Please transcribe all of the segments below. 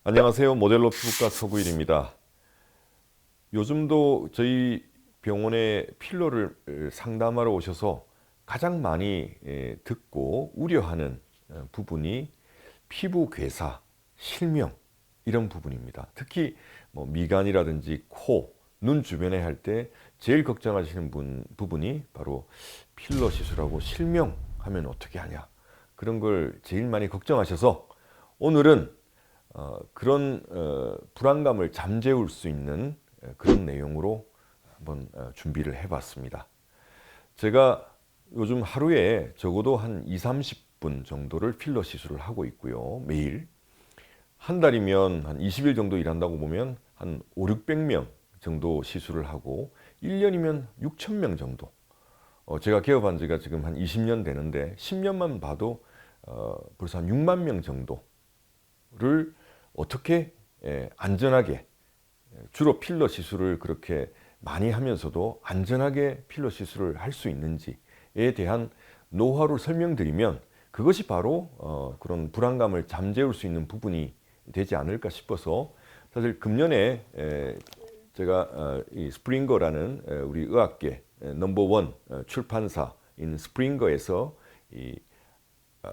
안녕하세요. 모델로 피부과 서구일입니다. 요즘도 저희 병원에 필러를 상담하러 오셔서 가장 많이 듣고 우려하는 부분이 피부 괴사, 실명 이런 부분입니다. 특히 뭐 미간이라든지 코, 눈 주변에 할 때 제일 걱정하시는 부분이 바로 필러 시술하고 실명하면 어떻게 하냐, 그런 걸 제일 많이 걱정하셔서 오늘은 그런 불안감을 잠재울 수 있는 그런 내용으로 한번 준비를 해봤습니다. 제가 요즘 하루에 적어도 한 2, 30분 정도를 필러 시술을 하고 있고요. 매일. 한 달이면 한 20일 정도 일한다고 보면 한 5, 600명 정도 시술을 하고 1년이면 6,000명 정도. 제가 개업한 지가 지금 한 20년 되는데 10년만 봐도 벌써 한 6만 명 정도를 어떻게 안전하게, 주로 필러 시술을 그렇게 많이 하면서도 안전하게 필러 시술을 할 수 있는지에 대한 노하우를 설명드리면 그것이 바로 그런 불안감을 잠재울 수 있는 부분이 되지 않을까 싶어서, 사실 금년에 제가 이 스프링거라는 우리 의학계 넘버원 출판사인 스프링거에서 이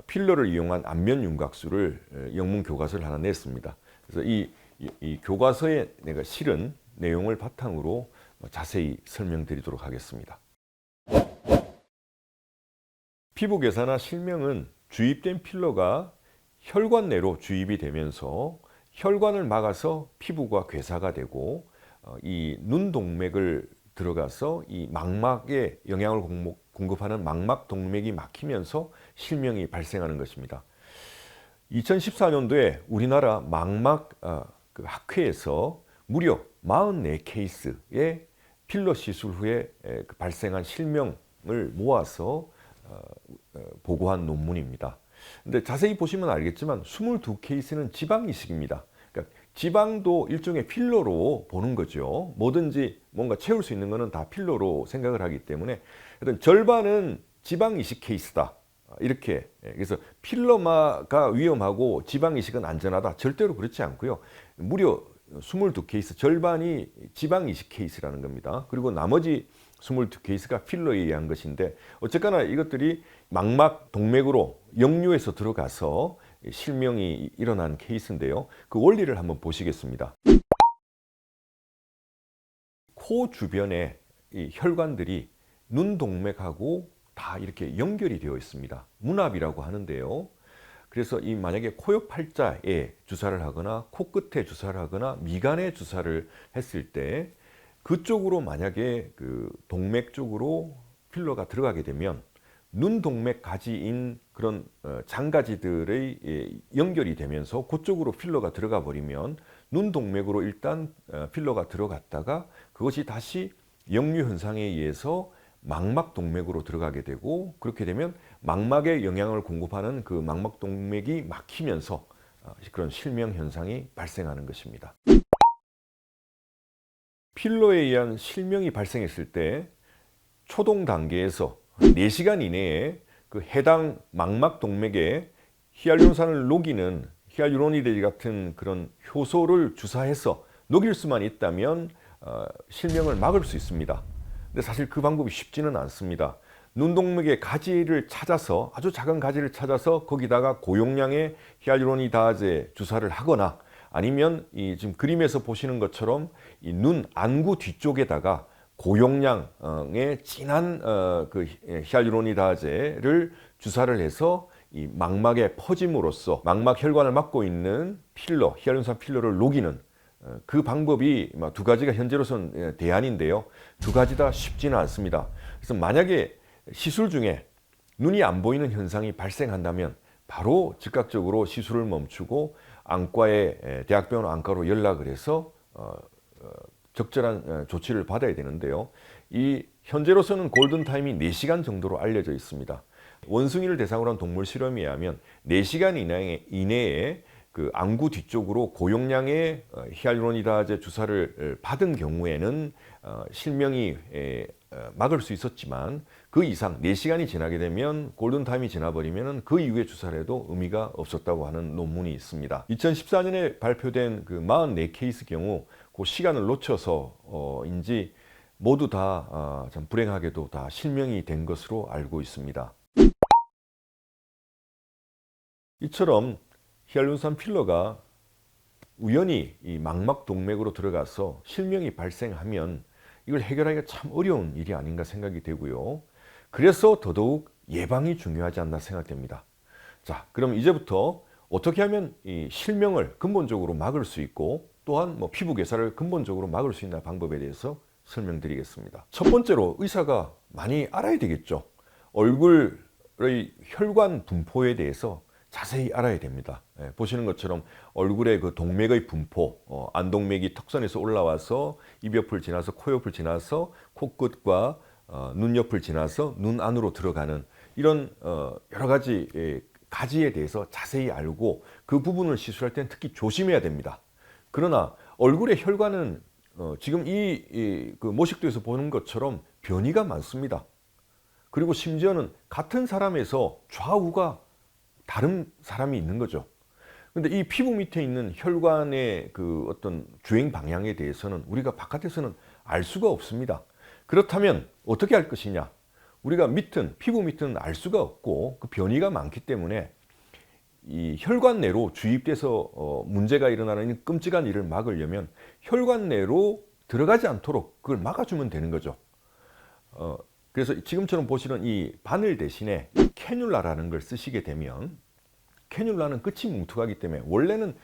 필러를 이용한 안면 윤곽술을 영문 교과서를 하나 냈습니다. 그래서 이 교과서에 내가 실은 내용을 바탕으로 자세히 설명드리도록 하겠습니다. 피부 괴사나 실명은 주입된 필러가 혈관 내로 주입이 되면서 혈관을 막아서 피부가 괴사가 되고 이 눈동맥을 들어가서 이 망막에 영향을 공급하는 망막 동맥이 막히면서 실명이 발생하는 것입니다. 2014년도에 우리나라 망막 그 학회에서 무려 44케이스의 필러 시술 후에 발생한 실명을 모아서 보고한 논문입니다. 근데 자세히 보시면 알겠지만 22케이스는 지방 이식입니다. 그러니까 지방도 일종의 필러로 보는 거죠. 뭐든지 뭔가 채울 수 있는 것은 다 필러로 생각을 하기 때문에 일단 절반은 지방 이식 케이스다. 이렇게. 그래서 필러가 위험하고 지방 이식은 안전하다, 절대로 그렇지 않고요. 무려 22케이스, 절반이 지방 이식 케이스라는 겁니다. 그리고 나머지 22케이스가 필러에 의한 것인데, 어쨌거나 이것들이 망막 동맥으로 역류해서 들어가서 실명이 일어난 케이스인데요. 그 원리를 한번 보시겠습니다. 코 주변에 이 혈관들이 눈 동맥하고 다 이렇게 연결이 되어 있습니다. 문합이라고 하는데요. 그래서 이 만약에 코옆 팔자에 주사를 하거나 코끝에 주사를 하거나 미간에 주사를 했을 때 그쪽으로 만약에 그 동맥 쪽으로 필러가 들어가게 되면 눈 동맥 가지인 그런 장가지들의 연결이 되면서 그쪽으로 필러가 들어가 버리면 눈 동맥으로 일단 필러가 들어갔다가 그것이 다시 역류 현상에 의해서 망막 동맥으로 들어가게 되고, 그렇게 되면 망막에 영향을 공급하는 그 망막 동맥이 막히면서 그런 실명 현상이 발생하는 것입니다. 필러에 의한 실명이 발생했을 때 초동 단계에서 4시간 이내에 그 해당 망막 동맥에 히알루론산을 녹이는 히알루로니데즈 같은 그런 효소를 주사해서 녹일 수만 있다면 실명을 막을 수 있습니다. 근데 사실 그 방법이 쉽지는 않습니다. 눈동맥의 가지를 찾아서, 아주 작은 가지를 찾아서 거기다가 고용량의 히알루로니다제 주사를 하거나, 아니면 이 지금 그림에서 보시는 것처럼 이 눈 안구 뒤쪽에다가 고용량의 진한 그 히알루로니다제를 주사를 해서 이 망막에 퍼짐으로써 망막 혈관을 막고 있는 필러, 히알루론산 필러를 녹이는 그 방법이 두 가지가 현재로서는 대안인데요. 두 가지 다 쉽지는 않습니다. 그래서 만약에 시술 중에 눈이 안 보이는 현상이 발생한다면 바로 즉각적으로 시술을 멈추고 안과에, 대학병원 안과로 연락을 해서 적절한 조치를 받아야 되는데요. 이 현재로서는 골든타임이 4시간 정도로 알려져 있습니다. 원숭이를 대상으로 한 동물 실험에 의하면 4시간 이내에 그 안구 뒤쪽으로 고용량의 히알루로니다제 주사를 받은 경우에는 실명이 막을 수 있었지만 그 이상 4시간이 지나게 되면 골든타임이 지나버리면 그 이후에 주사를 해도 의미가 없었다고 하는 논문이 있습니다. 2014년에 발표된 그 44케이스 경우 그 시간을 놓쳐서인지 모두 다 참 불행하게도 다 실명이 된 것으로 알고 있습니다. 이처럼 히알루론산 필러가 우연히 이 망막 동맥으로 들어가서 실명이 발생하면 이걸 해결하기가 참 어려운 일이 아닌가 생각이 되고요. 그래서 더더욱 예방이 중요하지 않나 생각됩니다. 자, 그럼 이제부터 어떻게 하면 이 실명을 근본적으로 막을 수 있고 또한 뭐 피부 괴사를 근본적으로 막을 수 있는 방법에 대해서 설명드리겠습니다. 첫 번째로 의사가 많이 알아야 되겠죠. 얼굴의 혈관 분포에 대해서 자세히 알아야 됩니다. 보시는 것처럼 얼굴의 그 동맥의 분포, 안동맥이 턱선에서 올라와서 입 옆을 지나서 코 옆을 지나서 코끝과 눈 옆을 지나서 눈 안으로 들어가는 이런 여러 가지 가지에 대해서 자세히 알고 그 부분을 시술할 때는 특히 조심해야 됩니다. 그러나 얼굴의 혈관은 지금 그 모식도에서 보는 것처럼 변이가 많습니다. 그리고 심지어는 같은 사람에서 좌우가 다른 사람이 있는 거죠. 근데 이 피부 밑에 있는 혈관의 그 어떤 주행 방향에 대해서는 우리가 바깥에서는 알 수가 없습니다. 그렇다면 어떻게 할 것이냐? 우리가 피부 밑은 알 수가 없고 그 변이가 많기 때문에 이 혈관 내로 주입돼서 문제가 일어나는 끔찍한 일을 막으려면 혈관 내로 들어가지 않도록 그걸 막아주면 되는 거죠. 그래서 지금처럼 보시는 이 바늘 대신에 캐뉼라라는 걸 쓰시게 되면 캐뉼라는 끝이 뭉툭하기 때문에 원래는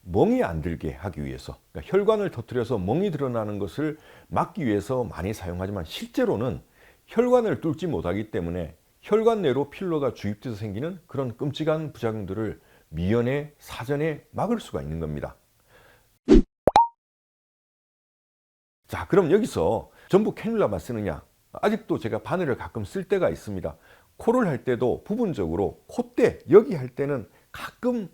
멍이 안 들게 하기 위해서 그러니까 혈관을 터뜨려서 멍이 드러나는 것을 막기 위해서 많이 사용하지만 실제로는 혈관을 뚫지 못하기 때문에 혈관 내로 필러가 주입돼서 생기는 그런 끔찍한 부작용들을 미연에 사전에 막을 수가 있는 겁니다. 자, 그럼 여기서 전부 캐뉼라만 쓰느냐? 아직도 제가 바늘을 가끔 쓸 때가 있습니다. 코를 할 때도 부분적으로 콧대 여기 할 때는 가끔은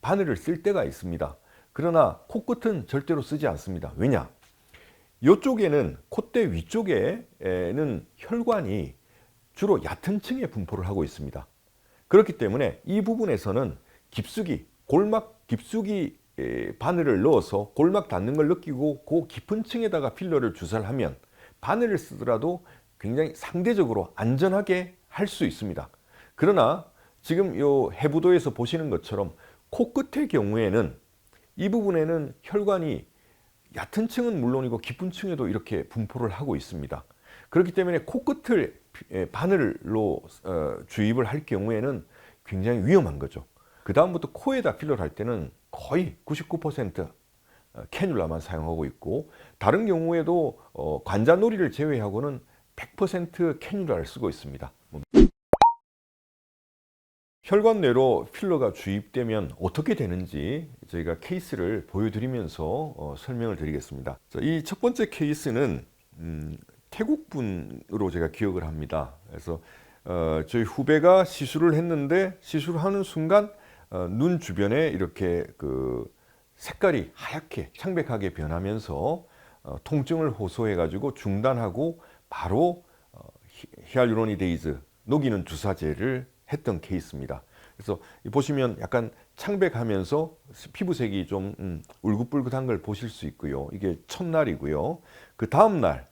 바늘을 쓸 때가 있습니다. 그러나 코끝은 절대로 쓰지 않습니다. 왜냐? 이쪽에는 콧대 위쪽에는 혈관이 주로 얕은 층에 분포를 하고 있습니다. 그렇기 때문에 이 부분에서는 깊숙이 골막 깊숙이 바늘을 넣어서 골막 닿는 걸 느끼고 그 깊은 층에다가 필러를 주사를 하면 바늘을 쓰더라도 굉장히 상대적으로 안전하게 할 수 있습니다. 그러나 지금 이 해부도에서 보시는 것처럼 코끝의 경우에는 이 부분에는 혈관이 얕은 층은 물론이고 깊은 층에도 이렇게 분포를 하고 있습니다. 그렇기 때문에 코끝을 바늘로 주입을 할 경우에는 굉장히 위험한 거죠. 그 다음부터 코에다 필러를 할 때는 거의 99% 캐뉼라만 사용하고 있고 다른 경우에도 관자놀이를 제외하고는 100% 캐뉼라를 쓰고 있습니다. 혈관 내로 필러가 주입되면 어떻게 되는지 저희가 케이스를 보여드리면서 설명을 드리겠습니다. 이 첫 번째 케이스는 태국 분으로 제가 기억을 합니다. 그래서 저희 후배가 시술을 했는데 시술하는 순간 눈 주변에 이렇게 그 색깔이 하얗게 창백하게 변하면서 통증을 호소해 가지고 중단하고 바로 히알루로니데이즈 녹이는 주사제를 했던 케이스입니다. 그래서 보시면 약간 창백하면서 피부색이 좀 울긋불긋한 걸 보실 수 있고요. 이게 첫날이고요. 그 다음 날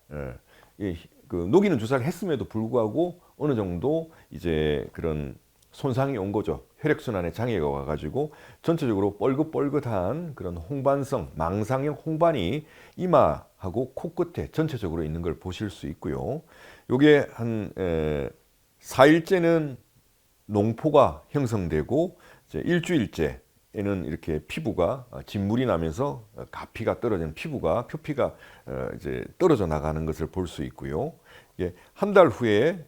그 녹이는 주사를 했음에도 불구하고 어느 정도 이제 그런 손상이 온 거죠. 혈액순환에 장애가 와가지고 전체적으로 뻘긋뻘긋한 그런 홍반성, 망상형 홍반이 이마하고 코끝에 전체적으로 있는 걸 보실 수 있고요. 요게 한 4일째는 농포가 형성되고 이제 일주일째에는 이렇게 피부가 진물이 나면서 가피가 떨어지는 표피가 이제 떨어져 나가는 것을 볼 수 있고요. 이게 한 달 후에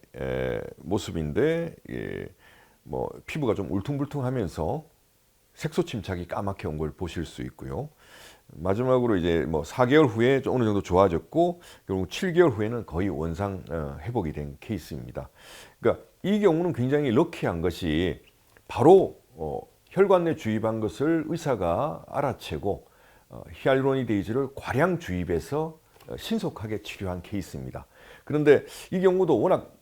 모습인데 뭐 피부가 좀 울퉁불퉁하면서 색소 침착이 까맣게 온 걸 보실 수 있고요. 마지막으로 이제 뭐 4개월 후에 어느 정도 좋아졌고 결국 7개월 후에는 거의 원상 회복이 된 케이스입니다. 그러니까 이 경우는 굉장히 럭키한 것이 바로 혈관 내 주입한 것을 의사가 알아채고 히알루로니데이즈를 과량 주입해서 신속하게 치료한 케이스입니다. 그런데 이 경우도 워낙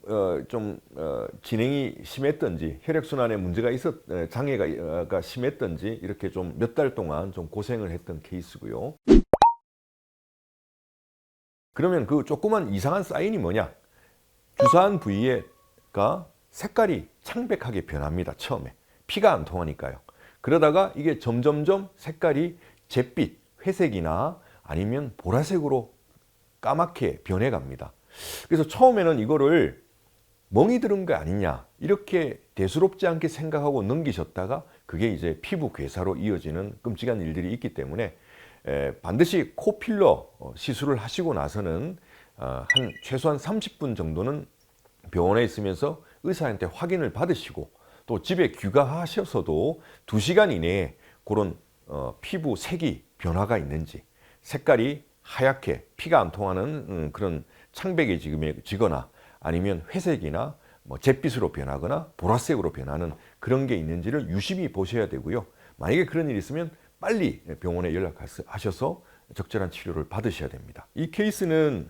진행이 심했던지 혈액순환에 문제가 장애가 심했던지 이렇게 좀 몇 달 동안 좀 고생을 했던 케이스고요. 그러면 그 조그만 이상한 사인이 뭐냐? 주사한 부위가 색깔이 창백하게 변합니다. 처음에 피가 안 통하니까요. 그러다가 이게 점점점 색깔이 잿빛, 회색이나 아니면 보라색으로 까맣게 변해갑니다. 그래서 처음에는 이거를 멍이 들은 거 아니냐 이렇게 대수롭지 않게 생각하고 넘기셨다가 그게 이제 피부 괴사로 이어지는 끔찍한 일들이 있기 때문에 반드시 코필러 시술을 하시고 나서는 최소한 30분 정도는 병원에 있으면서 의사한테 확인을 받으시고 또 집에 귀가하셔서도 2시간 이내에 그런 피부 색이 변화가 있는지 색깔이 하얗게 피가 안 통하는 그런 창백해지거나 아니면 회색이나 잿빛으로 변하거나 보라색으로 변하는 그런 게 있는지를 유심히 보셔야 되고요. 만약에 그런 일이 있으면 빨리 병원에 연락하셔서 적절한 치료를 받으셔야 됩니다. 이 케이스는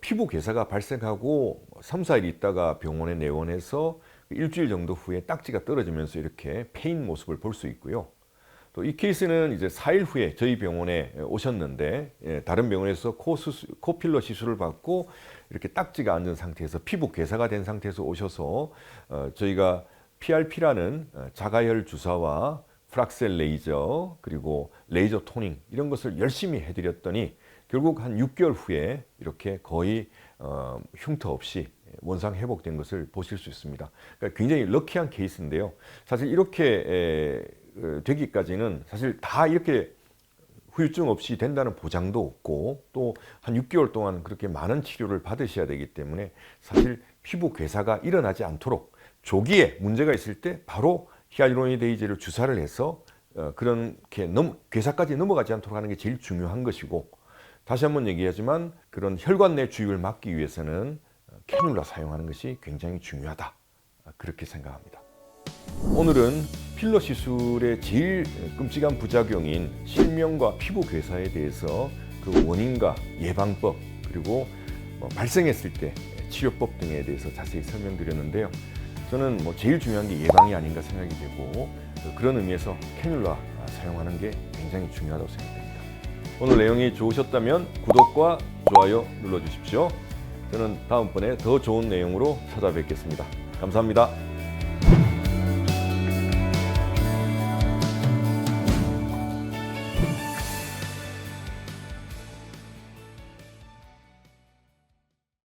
피부 괴사가 발생하고 3, 4일 있다가 병원에 내원해서 일주일 정도 후에 딱지가 떨어지면서 이렇게 패인 모습을 볼 수 있고요. 또 이 케이스는 이제 4일 후에 저희 병원에 오셨는데 다른 병원에서 코필러 시술을 받고 이렇게 딱지가 앉은 상태에서 피부 괴사가 된 상태에서 오셔서 저희가 PRP라는 자가혈 주사와 프락셀 레이저 그리고 레이저 토닝 이런 것을 열심히 해드렸더니 결국 한 6개월 후에 이렇게 거의 흉터 없이 원상 회복된 것을 보실 수 있습니다. 그러니까 굉장히 럭키한 케이스인데요. 사실 이렇게 되기까지는 사실 다 이렇게 후유증 없이 된다는 보장도 없고 또 한 6개월 동안 그렇게 많은 치료를 받으셔야 되기 때문에 사실 피부 괴사가 일어나지 않도록 조기에 문제가 있을 때 바로 히알루로니데이즈를 주사를 해서 그렇게 괴사까지 넘어가지 않도록 하는 게 제일 중요한 것이고 다시 한번 얘기하지만 그런 혈관 내 주입을 막기 위해서는 캐뉼라 사용하는 것이 굉장히 중요하다. 그렇게 생각합니다. 오늘은 필러 시술의 제일 끔찍한 부작용인 실명과 피부 괴사에 대해서 그 원인과 예방법 그리고 발생했을 때 치료법 등에 대해서 자세히 설명드렸는데요. 저는 제일 중요한 게 예방이 아닌가 생각이 되고 그런 의미에서 캐뉼라 사용하는 게 굉장히 중요하다고 생각됩니다. 오늘 내용이 좋으셨다면 구독과 좋아요 눌러주십시오. 저는 다음번에 더 좋은 내용으로 찾아뵙겠습니다. 감사합니다.